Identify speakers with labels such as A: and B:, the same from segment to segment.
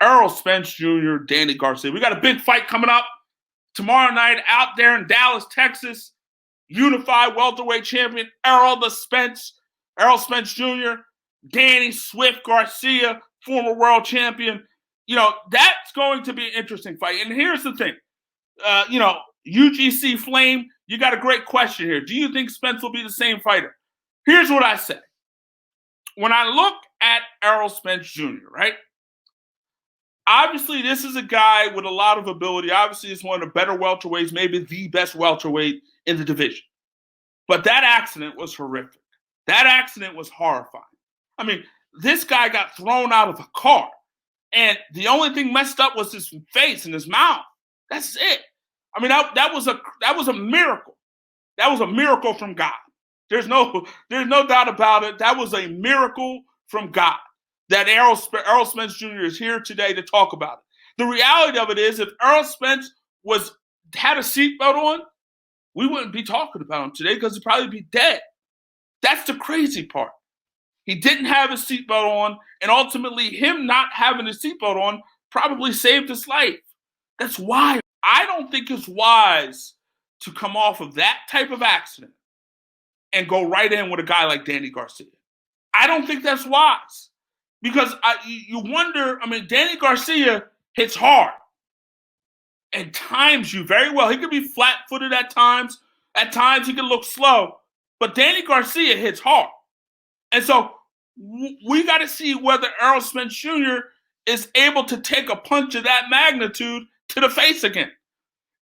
A: Errol Spence Jr., Danny Garcia. We got a big fight coming up tomorrow night out there in Dallas, Texas. Unified welterweight champion Errol Spence Jr., Danny Swift Garcia, former world champion. That's going to be an interesting fight. And here's the thing. UGC Flame, you got a great question here. Do you think Spence will be the same fighter? Here's what I say. When I look at Errol Spence Jr., right? Obviously, this is a guy with a lot of ability. Obviously, he's one of the better welterweights, maybe the best welterweight in the division. But that accident was horrific. That accident was horrifying. I mean, this guy got thrown out of a car, and the only thing messed up was his face and his mouth. That's it. I mean, that was a miracle. That was a miracle from God. There's no doubt about it. That was a miracle from God that Errol Spence Jr. is here today to talk about it. The reality of it is, if Errol Spence had a seatbelt on, we wouldn't be talking about him today because he'd probably be dead. That's the crazy part. He didn't have a seatbelt on, and ultimately him not having a seatbelt on probably saved his life. That's why I don't think it's wise to come off of that type of accident and go right in with a guy like Danny Garcia. I don't think that's wise because you wonder, Danny Garcia hits hard and times you very well. He could be flat-footed at times. At times he can look slow, but Danny Garcia hits hard. And so we got to see whether Errol Spence Jr. is able to take a punch of that magnitude to the face again.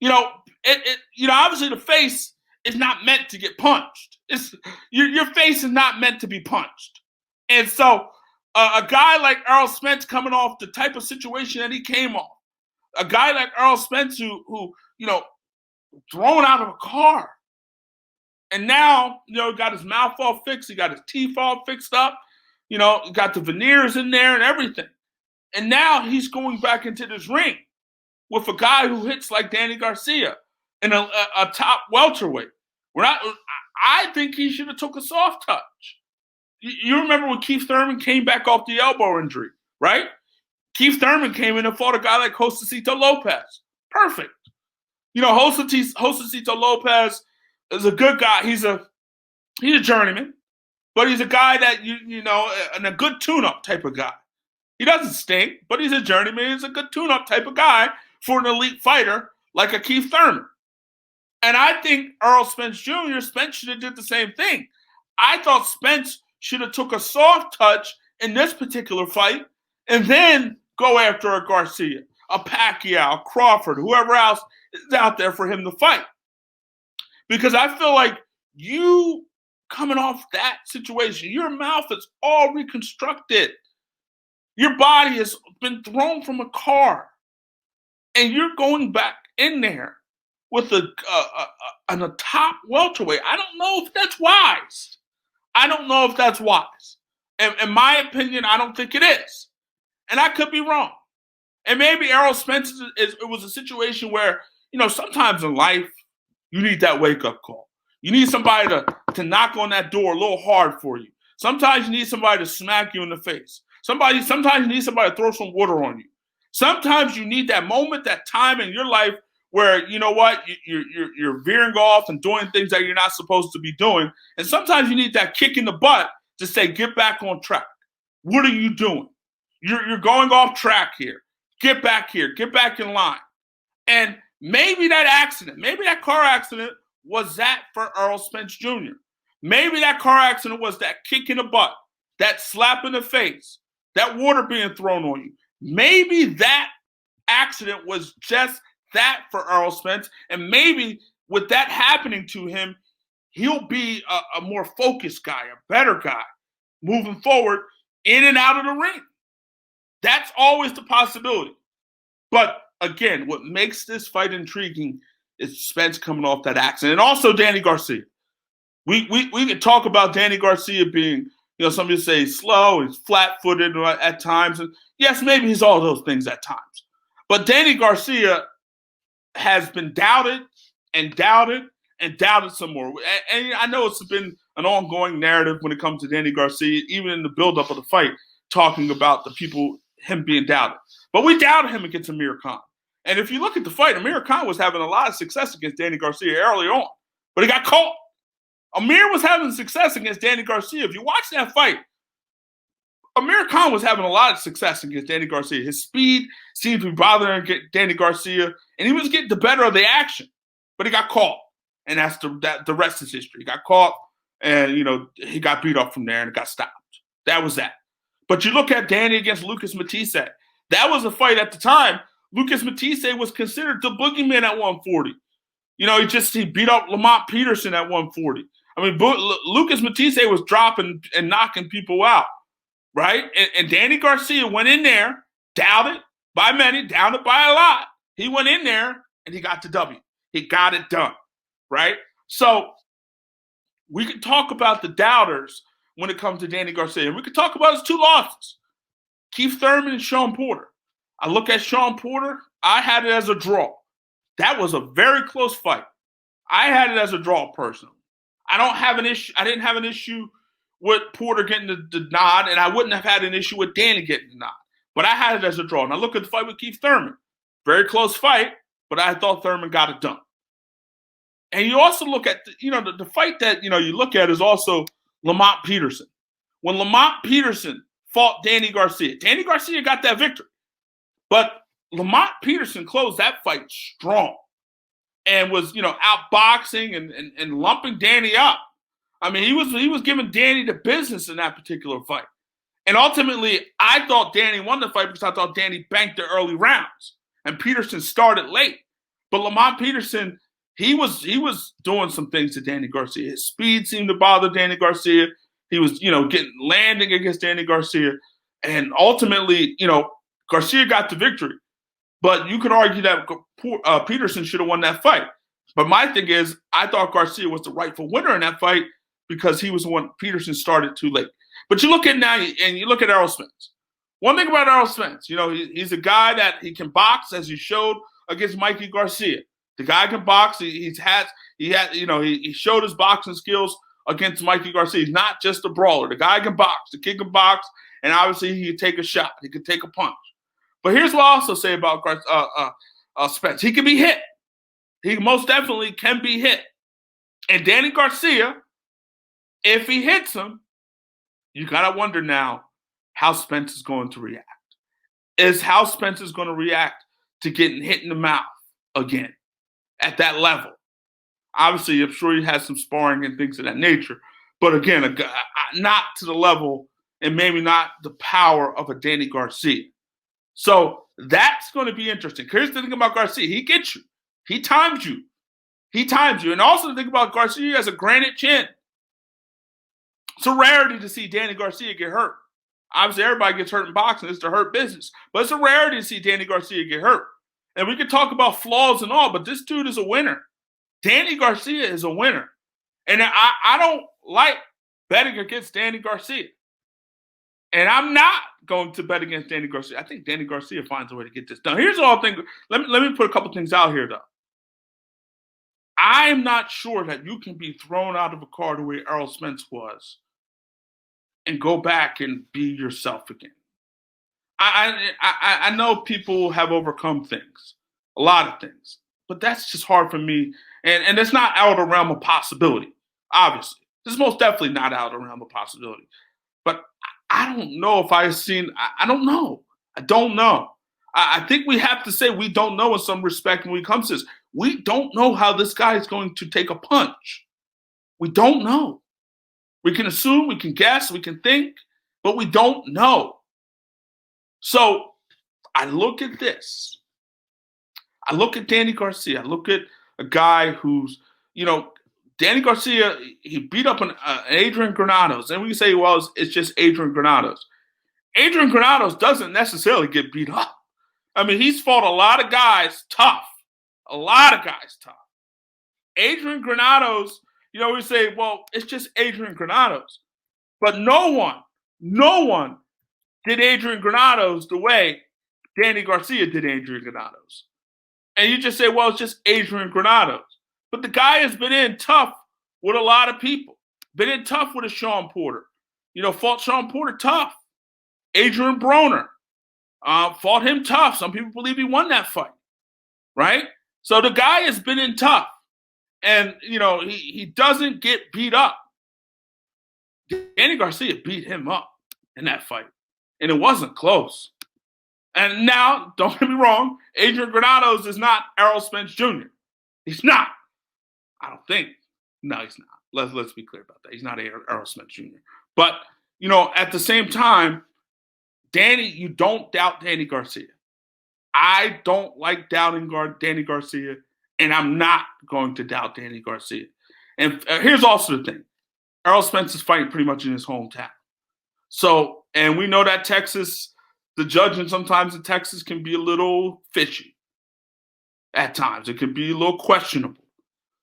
A: Obviously the face is not meant to get punched. Your face is not meant to be punched. And so a guy like Errol Spence coming off the type of situation that he came off, a guy like Errol Spence who thrown out of a car, and now, got his mouth all fixed, he got his teeth all fixed up, got the veneers in there and everything. And now he's going back into this ring with a guy who hits like Danny Garcia in a top welterweight. I think he should have took a soft touch. You remember when Keith Thurman came back off the elbow injury, right? Keith Thurman came in and fought a guy like Josecito Lopez. Perfect. Josecito Lopez is a good guy. He's a journeyman, but he's a guy that and a good tune-up type of guy. He doesn't stink, but he's a journeyman. He's a good tune-up type of guy for an elite fighter like a Keith Thurman. And I think Errol Spence Jr., Spence should have did the same thing. I thought Spence should have took a soft touch in this particular fight and then go after a Garcia, a Pacquiao, a Crawford, whoever else is out there for him to fight. Because I feel like you coming off that situation, your mouth is all reconstructed. Your body has been thrown from a car. And you're going back in there with a top welterweight. I don't know if that's wise. In my opinion, I don't think it is. And I could be wrong. And maybe Errol Spence, it was a situation where, sometimes in life, you need that wake-up call. You need somebody to knock on that door a little hard for you. Sometimes you need somebody to smack you in the face. Sometimes you need somebody to throw some water on you. Sometimes you need that moment, that time in your life where, you're veering off and doing things that you're not supposed to be doing. And sometimes you need that kick in the butt to say, get back on track. What are you doing? You're going off track here. Get back here. Get back in line. And maybe that car accident was that for Errol Spence Jr. Maybe that car accident was that kick in the butt, that slap in the face, that water being thrown on you. Maybe that accident was just that for Errol Spence. And maybe with that happening to him, he'll be a more focused guy, a better guy, moving forward in and out of the ring. That's always the possibility. But again, what makes this fight intriguing is Spence coming off that accident. And also Danny Garcia. We can talk about Danny Garcia being, some people say slow, he's flat-footed at times. And yes, maybe he's all those things at times. But Danny Garcia has been doubted and doubted and doubted some more. And I know it's been an ongoing narrative when it comes to Danny Garcia, even in the buildup of the fight, talking about the people him being doubted. But we doubted him against Amir Khan. And if you look at the fight, Amir Khan was having a lot of success against Danny Garcia early on, but he got caught. Amir was having success against Danny Garcia. If you watch that fight, Amir Khan was having a lot of success against Danny Garcia. His speed seemed to be bothering Danny Garcia, and he was getting the better of the action, but he got caught. And that's the rest is history. He got caught, and he got beat up from there, and it got stopped. That was that. But you look at Danny against Lucas Matisse. That was a fight at the time. Lucas Matisse was considered the boogeyman at 140. He beat up Lamont Peterson at 140. I mean, Lucas Matisse was dropping and knocking people out, right? And Danny Garcia went in there, doubted by many, doubted by a lot. He went in there, and he got the W. He got it done, right? So we could talk about the doubters when it comes to Danny Garcia. And we could talk about his 2 losses, Keith Thurman and Sean Porter. I look at Sean Porter, I had it as a draw. That was a very close fight. I had it as a draw personally. I didn't have an issue with Porter getting the nod, and I wouldn't have had an issue with Danny getting the nod. But I had it as a draw. And I look at the fight with Keith Thurman. Very close fight, but I thought Thurman got it done. And you also look at, the fight that, you look at is also Lamont Peterson. When Lamont Peterson fought Danny Garcia got that victory. But Lamont Peterson closed that fight strong and was, outboxing and lumping Danny up. I mean, he was giving Danny the business in that particular fight. And ultimately, I thought Danny won the fight because I thought Danny banked the early rounds. And Peterson started late. But Lamont Peterson, he was doing some things to Danny Garcia. His speed seemed to bother Danny Garcia. He was, landing against Danny Garcia. And ultimately, Garcia got the victory. But you could argue that Peterson should have won that fight. But my thing is, I thought Garcia was the rightful winner in that fight because he was the one Peterson started too late. But you look at now, and you look at Errol Spence. One thing about Errol Spence, he's a guy that he can box, as he showed against Mikey Garcia. The guy can box. He showed his boxing skills against Mikey Garcia. He's not just a brawler. The guy can box. The kid can box, and obviously he can take a shot. He can take a punch. But here's what I also say about Spence. He can be hit. He most definitely can be hit. And Danny Garcia, if he hits him, you got to wonder now how Spence is going to react. Is how Spence is going to react to getting hit in the mouth again at that level. Obviously, I'm sure he has some sparring and things of that nature. But again, not to the level and maybe not the power of a Danny Garcia. So that's going to be interesting. Here's the thing about Garcia. He gets you. He times you. And also the thing about Garcia, he has a granite chin. It's a rarity to see Danny Garcia get hurt. Obviously, everybody gets hurt in boxing. It's the hurt business. But it's a rarity to see Danny Garcia get hurt. And we can talk about flaws and all, but this dude is a winner. Danny Garcia is a winner. And I don't like betting against Danny Garcia. And I'm not going to bet against Danny Garcia. I think Danny Garcia finds a way to get this done. Here's the whole thing. Let me put a couple things out here, though. I'm not sure that you can be thrown out of a car the way Errol Spence was and go back and be yourself again. I know people have overcome things, a lot of things, but that's just hard for me. And it's not out of the realm of possibility, obviously. This is most definitely not out of the realm of possibility. But I don't know if I've seen, I don't know. I don't know. I think we have to say we don't know in some respect when it comes to this. We don't know how this guy is going to take a punch. We don't know. We can assume, we can guess, we can think, but we don't know. So I look at this. I look at Danny Garcia. I look at a guy who's, Danny Garcia, he beat up an Adrian Granados. And we can say, well, it's just Adrian Granados. Adrian Granados doesn't necessarily get beat up. I mean, he's fought a lot of guys tough. A lot of guys tough. Adrian Granados, we say, well, it's just Adrian Granados. But no one did Adrian Granados the way Danny Garcia did Adrian Granados. And you just say, well, it's just Adrian Granados. But the guy has been in tough with a lot of people. Been in tough with a Sean Porter. Fought Sean Porter tough. Adrian Broner. fought him tough. Some people believe he won that fight, right? So the guy has been in tough, and he doesn't get beat up. Danny Garcia beat him up in that fight, and it wasn't close. And now, don't get me wrong, Adrian Granados is not Errol Spence Jr. He's not. I don't think. No, he's not. Let's be clear about that. He's not Errol Spence Jr. But at the same time, Danny, you don't doubt Danny Garcia. I don't like doubting Danny Garcia, and I'm not going to doubt Danny Garcia. And here's also the thing. Errol Spence is fighting pretty much in his hometown. So, and we know that Texas, the judging sometimes in Texas can be a little fishy. At times, it can be a little questionable.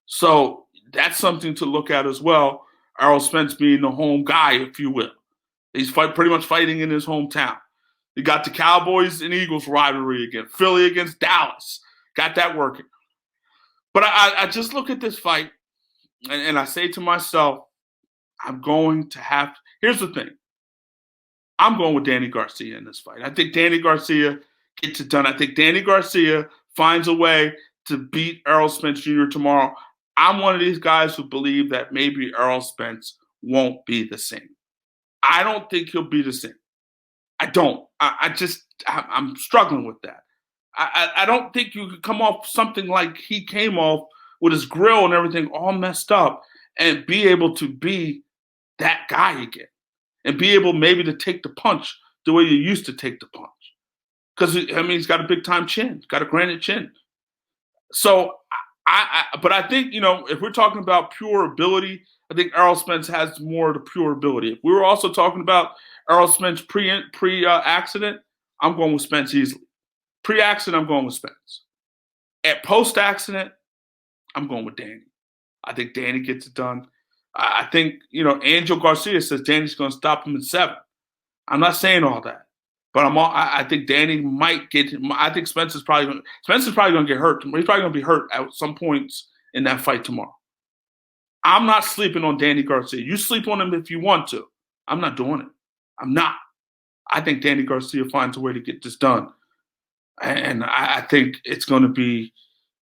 A: So that's something to look at as well. Errol Spence being the home guy, if you will. He's pretty much fighting in his hometown. You got the Cowboys and Eagles rivalry again. Philly against Dallas. Got that working. But I just look at this fight, and I say to myself, I'm going to have to. Here's the thing. I'm going with Danny Garcia in this fight. I think Danny Garcia gets it done. I think Danny Garcia finds a way to beat Errol Spence Jr. tomorrow. I'm one of these guys who believe that maybe Errol Spence won't be the same. I don't think he'll be the same. I don't. I'm struggling with that. I don't think you could come off something like he came off with his grill and everything all messed up and be able to be that guy again and be able maybe to take the punch the way you used to take the punch. Because, he's got a big-time chin. He's got a granite chin. So, but I think, if we're talking about pure ability, I think Errol Spence has more of the pure ability. If we were also talking about Errol Spence pre-accident, I'm going with Spence easily. Pre-accident, I'm going with Spence. At post-accident, I'm going with Danny. I think Danny gets it done. I think, Angel Garcia says Danny's going to stop him in 7. I'm not saying all that, but I think Danny might get him. I think Spence is probably going to get hurt. He's probably going to be hurt at some points in that fight tomorrow. I'm not sleeping on Danny Garcia. You sleep on him if you want to. I'm not doing it. I'm not. I think Danny Garcia finds a way to get this done. And I think it's going to be,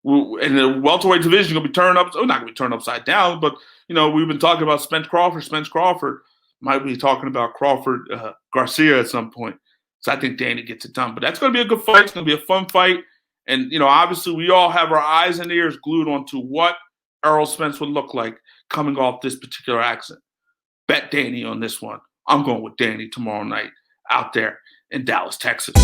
A: in the welterweight division, going to be turned up. Not going to be turned upside down, but, we've been talking about Spence Crawford. Spence Crawford might be talking about Crawford Garcia at some point. So I think Danny gets it done. But that's going to be a good fight. It's going to be a fun fight. And, obviously we all have our eyes and ears glued onto what Errol Spence would look like coming off this particular accident. Bet Danny on this one. I'm going with Danny tomorrow night out there in Dallas, Texas.